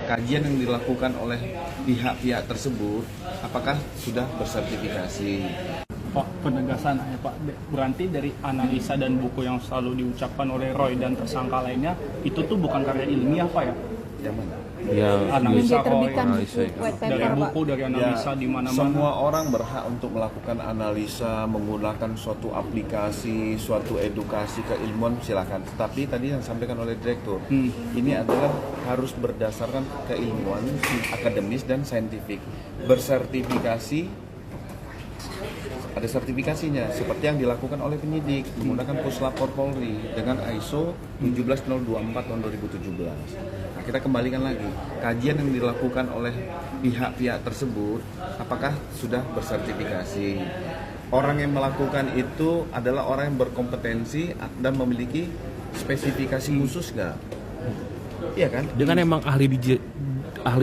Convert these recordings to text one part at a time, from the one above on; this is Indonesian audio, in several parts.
kajian yang dilakukan oleh pihak-pihak tersebut apakah sudah bersertifikasi. Pak, penegasan ya Pak, berarti dari analisa dan buku yang selalu diucapkan oleh Roy dan tersangka lainnya itu tuh bukan karya ilmiah Pak ya? Yang mana? Yang Analisa Roy diterbitkan buku white dari paper Pak. buku, dari analisa di mana-mana. Semua orang berhak untuk melakukan analisa menggunakan suatu aplikasi, suatu edukasi keilmuan, silakan. Tapi tadi yang disampaikan oleh direktur, ini adalah harus berdasarkan keilmuan akademis dan saintifik, bersertifikasi. Ada sertifikasinya, seperti yang dilakukan oleh penyidik menggunakan Puslapor Polri dengan ISO 17024 tahun 2017. Nah, kita kembalikan lagi, kajian yang dilakukan oleh pihak-pihak tersebut apakah sudah bersertifikasi. Orang yang melakukan itu adalah orang yang berkompetensi dan memiliki spesifikasi khusus nggak? Iya kan? dengan emang ahli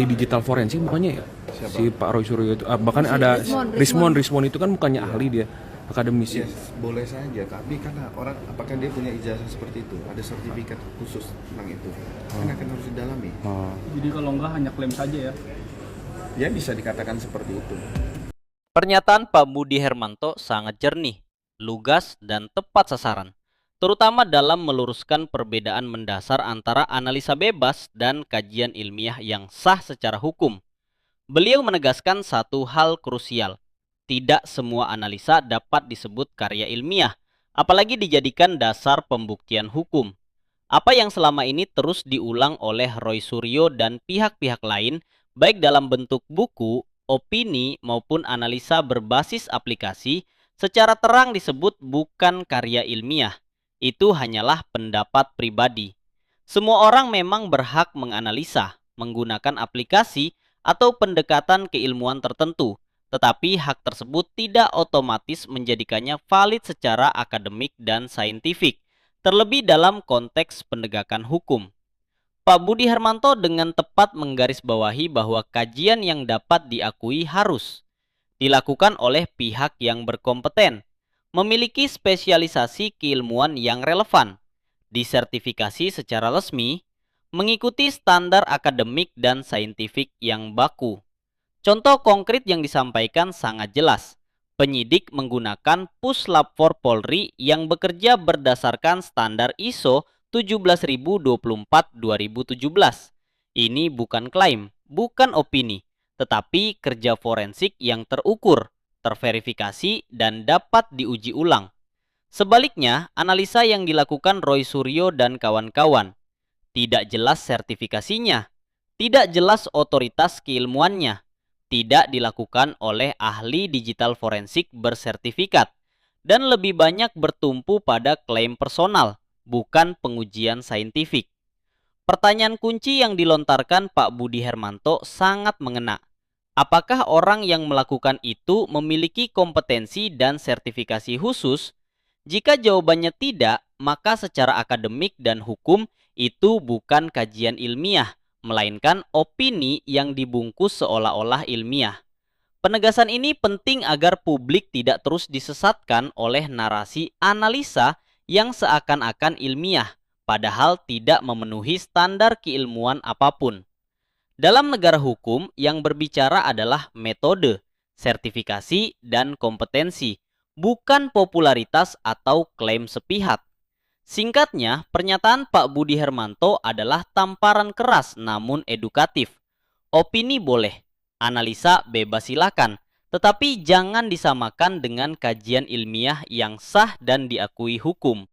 digital forensik bukannya ya? Siapa? Si Pak Roy Suryo itu bahkan Si ada Rismon. Rismon itu kan bukannya ahli, dia akademisi. Yes, boleh saja, tapi karena orang apakah dia punya ijazah seperti itu, ada sertifikat khusus tentang itu, kan akan harus didalami. Jadi kalau enggak hanya klaim saja ya. Ya bisa dikatakan seperti itu. Pernyataan Pak Budi Hermanto sangat jernih, lugas, dan tepat sasaran, terutama dalam meluruskan perbedaan mendasar antara analisa bebas dan kajian ilmiah yang sah secara hukum. Beliau menegaskan satu hal krusial, tidak semua analisa dapat disebut karya ilmiah, apalagi dijadikan dasar pembuktian hukum. Apa yang selama ini terus diulang oleh Roy Suryo dan pihak-pihak lain, baik dalam bentuk buku, opini, maupun analisa berbasis aplikasi, secara terang disebut bukan karya ilmiah. Itu hanyalah pendapat pribadi. Semua orang memang berhak menganalisa, menggunakan aplikasi, atau pendekatan keilmuan tertentu, tetapi hak tersebut tidak otomatis menjadikannya valid secara akademik dan saintifik, terlebih dalam konteks penegakan hukum. Pak Budi Hermanto dengan tepat menggarisbawahi bahwa kajian yang dapat diakui harus dilakukan oleh pihak yang berkompeten, memiliki spesialisasi keilmuan yang relevan, disertifikasi secara resmi, mengikuti standar akademik dan saintifik yang baku. Contoh konkret yang disampaikan sangat jelas. Penyidik menggunakan Puslapor Polri yang bekerja berdasarkan standar ISO 17024-2017. Ini bukan klaim, bukan opini, tetapi kerja forensik yang terukur, terverifikasi, dan dapat diuji ulang. Sebaliknya, analisa yang dilakukan Roy Suryo dan kawan-kawan tidak jelas sertifikasinya, tidak jelas otoritas keilmuannya, tidak dilakukan oleh ahli digital forensik bersertifikat, dan lebih banyak bertumpu pada klaim personal, bukan pengujian saintifik. Pertanyaan kunci yang dilontarkan Pak Budi Hermanto sangat mengena. Apakah orang yang melakukan itu memiliki kompetensi dan sertifikasi khusus? Jika jawabannya tidak, maka secara akademik dan hukum itu bukan kajian ilmiah, melainkan opini yang dibungkus seolah-olah ilmiah. Penegasan ini penting agar publik tidak terus disesatkan oleh narasi analisa yang seakan-akan ilmiah, padahal tidak memenuhi standar keilmuan apapun. Dalam negara hukum, yang berbicara adalah metode, sertifikasi, dan kompetensi, bukan popularitas atau klaim sepihak. Singkatnya, pernyataan Pak Budi Hermanto adalah tamparan keras namun edukatif. Opini boleh, analisa bebas silakan, tetapi jangan disamakan dengan kajian ilmiah yang sah dan diakui hukum.